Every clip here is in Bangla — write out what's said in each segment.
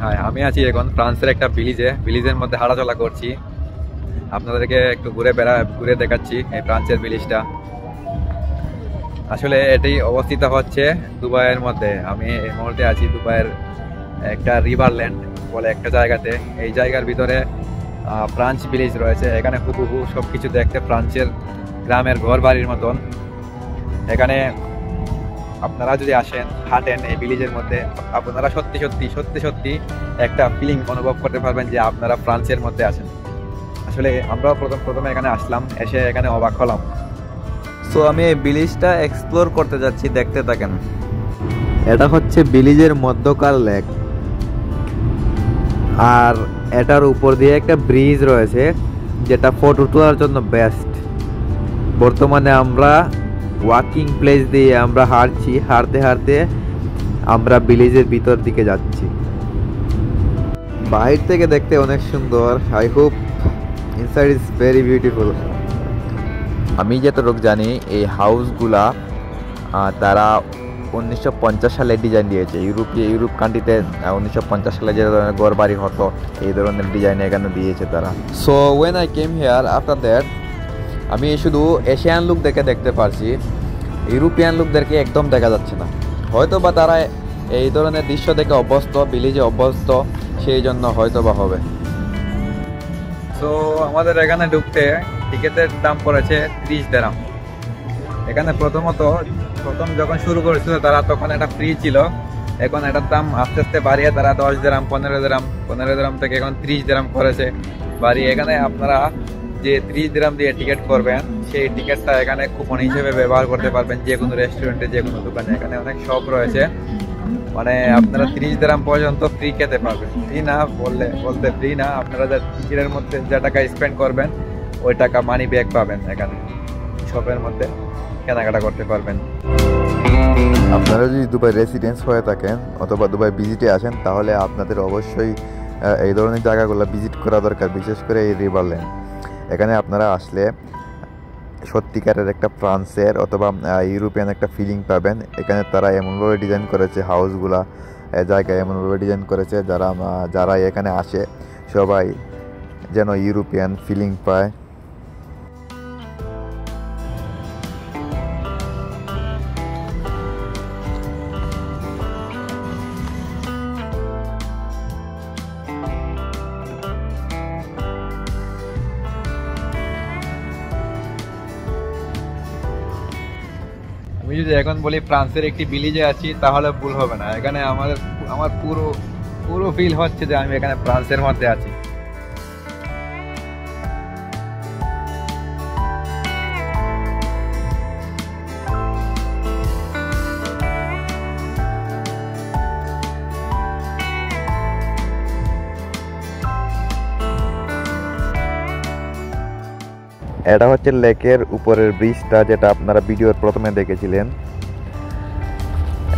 হ্যাঁ, আমি আছি এখন ফ্রান্সের একটা ভিলেজের মধ্যে হাঁটাচলা করছি। আপনাদেরকে একটু ঘুরে দেখাচ্ছি এই ফ্রান্সের ভিলেজটা। আসলে এটি অবস্থিত হচ্ছে দুবাইয়ের মধ্যে। আমি এই মুহূর্তে আছি দুবাইয়ের একটা রিভারল্যান্ড বলে একটা জায়গাতে। এই জায়গার ভিতরে ফ্রান্স ভিলেজ রয়েছে। এখানে হুবহু সবকিছু দেখতে ফ্রান্সের গ্রামের ঘর বাড়ির মতন। এখানে আপনারা যদি আসেন, হাঁটেন এই ভিলেজের মধ্যে, আপনারা সত্যি সত্যি একটা ফিলিং অনুভব করতে পারবেন যে আপনারা ফ্রান্সের মধ্যে আছেন। আসলে আমরাও প্রথমে এখানে আসলাম, এসে এখানে অবাক হলাম। সো আমি এই ভিলেজটা এক্সপ্লোর করতে যাচ্ছি, দেখতে থাকেন। এটা হচ্ছে ভিলেজের মধ্যকার লেক, আর এটার উপর দিয়ে একটা ব্রিজ রয়েছে যেটা ফটো তোলার জন্য বেস্ট। বর্তমানে আমরা ওয়াকিং প্লেস দিয়ে আমরা হাঁটতে আমরা ভিলেজের ভিতর দিকে যাচ্ছি। বাহির থেকে দেখতে অনেক সুন্দর। I hope inside is very beautiful. আমি যতটুকু জানি এই হাউসগুলা তারা 1950 সালে ডিজাইন দিয়েছে। ইউরোপ কান্ট্রিতে 1950 সালে যে ধরনের ঘর বাড়ি হতো এই ধরনের ডিজাইন এখানে দিয়েছে তারা। So when I came here after that, আমি শুধু এশিয়ান লুক দেখতে পারছি, ইউরোপিয়ান লুকদেরকে একদম দেখা যাচ্ছে না। হয়তো বা তারা এই ধরনের দৃশ্য দেখে অভ্যস্ত, ভিলেজে অভ্যস্ত, সেই জন্য হয়তো বা হবে। তো আমাদের এখানে ঢুকতে টিকিটের দাম পড়েছে 30 দিরহাম। এখানে প্রথম যখন শুরু করেছিল তারা তখন এটা ফ্রি ছিল। এখন এটার দাম আস্তে আস্তে বাড়িয়ে তারা 10 দিরহাম, 15 দিরহাম থেকে এখন 30 দিরহাম করেছে বাড়িয়ে। এখানে আপনারা যে 30 দিরহাম দিয়ে টিকিট করবেন, সেই টিকিটটা এখানে কুপন হিসেবে ব্যবহার করতে পারবেন যে কোনো রেস্টুরেন্টে, যে কোনো দোকানে। এখানে অনেক শপ রয়েছে, মানে আপনারা 30 দিরহাম পর্যন্ত ফ্রি খেতে পারবেন। ফ্রি না বলতে ফ্রি না, আপনারা যে টিকিটের মধ্যে যে টাকা স্পেন্ড করবেন ওই টাকা মানি ব্যাক পাবেন। এখানে শপের মধ্যে কেনাকাটা করতে পারবেন। আপনারা যদি দুবাই রেসিডেন্স হয়ে থাকেন অথবা দুবাই ভিজিটে আসেন, তাহলে আপনাদের অবশ্যই এই ধরনের জায়গাগুলো ভিজিট করা দরকার, বিশেষ করে এই রিভারল্যান্ড। এখানে আপনারা আসলে সত্যিকারের একটা ফ্রান্সের অথবা ইউরোপিয়ান একটা ফিলিং পাবেন। এখানে তারা এমনভাবে ডিজাইন করেছে হাউসগুলা, জায়গায় এমনভাবে ডিজাইন করেছে যারা এখানে আসে সবাই যেন ইউরোপিয়ান ফিলিং পায়। আমি যদি এখন বলি ফ্রান্সের একটি ভিলেজে আছি তাহলে ভুল হবে না। এখানে আমার পুরো ফিল হচ্ছে যে আমি এখানে ফ্রান্সের মধ্যে আছি। এটা হচ্ছে লেকের উপরের ব্রিজটা, যেটা আপনারা ভিডিওর প্রথমে দেখেছিলেন।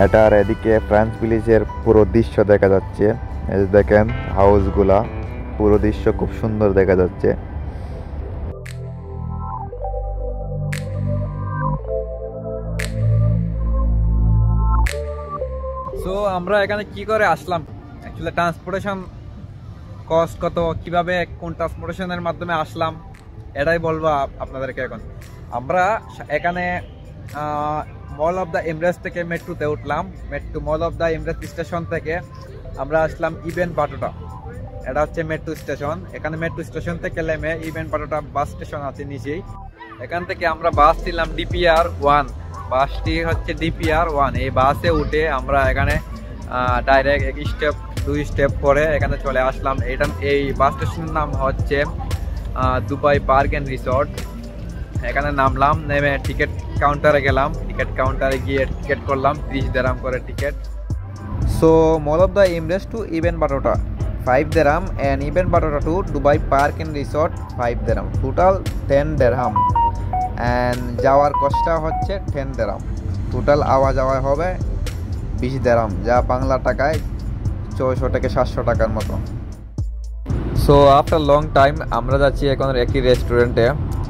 এটার এদিকে ফ্রান্স ভিলেজের পুরো দৃশ্য দেখা যাচ্ছে। এই দেখেন হাউসগুলা, পুরো দৃশ্য খুব সুন্দর দেখা যাচ্ছে। সো আমরা এখানে কি করে আসলাম, অ্যাকচুয়ালি ট্রান্সপোর্টেশন কস্ট কত, কিভাবে কোন ট্রান্সপোর্টেশনের মাধ্যমে আসলাম এটাই বলবো আপনাদেরকে। এখন আমরা এখানে মল অফ দ্য এমরেস্ট থেকে মেট্রোতে উঠলাম। মল অফ দ্য এমরেস্ট স্টেশন থেকে আমরা আসলাম ইবেন বাটোটা। এটা হচ্ছে মেট্রো স্টেশন। এখানে মেট্রো স্টেশন থেকে নেমে ইবেন বাটোটা বাস স্টেশন আছে নিচেই। এখান থেকে আমরা বাস ছিলাম DPR-1। বাসটি হচ্ছে DPR-1। এই বাসে উঠে আমরা এখানে ডাইরেক্ট 2 স্টেপ করে এখানে চলে আসলাম। এই বাস স্টেশনের নাম হচ্ছে দুবাই পার্ক অ্যান্ড রিসর্ট। এখানে নামলাম, নেমে টিকিট কাউন্টারে গেলাম। টিকিট কাউন্টারে গিয়ে টিকিট করলাম 30 দিরহাম করে ticket. So mall of the Emirates to Ibn Battuta 5 dirham and Ibn Battuta to Dubai park and resort 5 dirham, total 10 dirham. And যাওয়ার কষ্টটা হচ্ছে 10 দিরহাম। টোটাল যাওয়া হবে 20 দিরহাম, যা বাংলা টাকায় 600 থেকে 700 টাকার মতো। সো আফটার লং টাইম আমরা যাচ্ছি এখন একটি রেস্টুরেন্টে।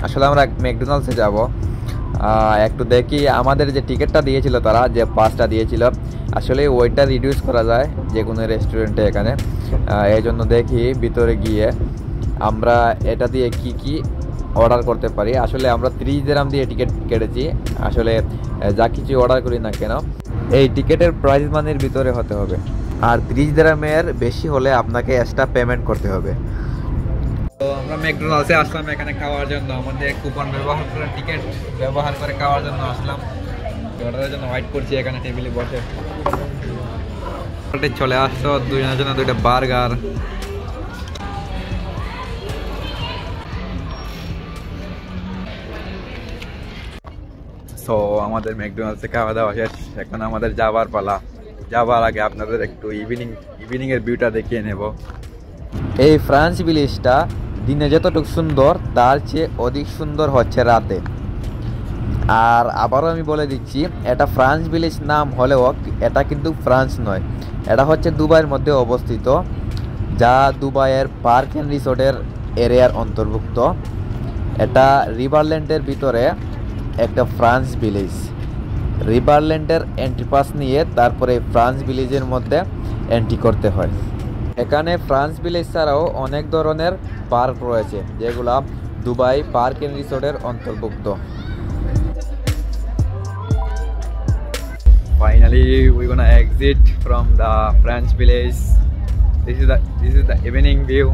আসলে আমরা ম্যাকডোনাল্ডসে যাব, একটু দেখি আমাদের যে টিকিটটা দিয়েছিল তারা, যে পাসটা দিয়েছিল আসলে ওইটা রিডিউস করা যায় যে কোনো রেস্টুরেন্টে এখানে। এই জন্য দেখি ভিতরে গিয়ে আমরা এটা দিয়ে কি কি অর্ডার করতে পারি। আসলে আমরা 30 দিরহাম দিয়ে টিকিট কেটেছি। আসলে যা কিছু অর্ডার করি না কেন এই টিকিটের প্রাইস মানির ভিতরে হতে হবে, আর 30 দিরহামের বেশি হলে আপনাকে এক্সট্রা পেমেন্ট করতে হবে। তো আমরা ম্যাকডোনাল্ডসে আসলাম এখানে খাওয়ার জন্য, আমাদের কুপন ব্যবহার করে টিকিট ব্যবহার করে খাওয়ার জন্য আসলাম। অর্ডারের জন্য ওয়েট করছি এখানে টেবিলে বসে। চলে আসছো দুজনের জন্য 2টা বার্গার। সো আমাদের ম্যাকডোনাল্ডসে খাওয়া দাওয়া শেষ, এখন আমাদের যাবার পালা। যাবার আগে আপনাদের একটু ইভিনিং এর ভিউটা দেখিয়ে নেব। এই ফ্রান্স ভিলেজটা দিনে যতটুকু সুন্দর তার চেয়ে অধিক সুন্দর হচ্ছে রাতে। আর আবারও আমি বলে দিচ্ছি, এটা ফ্রান্স ভিলেজ নাম হলেও এটা কিন্তু ফ্রান্স নয়, এটা হচ্ছে দুবাইয়ের মধ্যে অবস্থিত, যা দুবাইয়ের পার্ক অ্যান্ড রিসোর্টের এরিয়ার অন্তর্ভুক্ত। এটা রিভারল্যান্ডের ভিতরে একটা ফ্রান্স ভিলেজ। রিভারল্যান্ডের এন্ট্রি পাস নিয়ে তারপরে ফ্রান্স ভিলেজের মধ্যে এন্ট্রি করতে হয়। এখানে ফ্রান্স ভিলেজ ছাড়াও অনেক ধরনের পার্ক রয়েছে যেগুলা দুবাই পার্ক অ্যান্ড রিসোর্টের অন্তর্ভুক্ত। Finally, we're gonna exit from the French village. This is the evening view.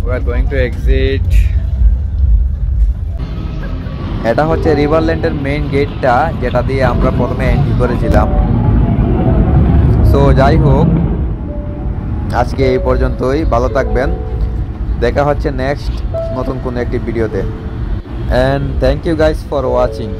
We are going to exit. এটা হচ্ছে রিভারল্যান্ডের মেইন গেটটা, যেটা দিয়ে আমরা প্রথমে এন্ট্রি করেছিলাম। সো যাই হোক, আজকে এই পর্যন্তই। ভালো থাকবেন, দেখা হচ্ছে নেক্সট নতুন কোনো একটি ভিডিওতে। And thank you guys for watching.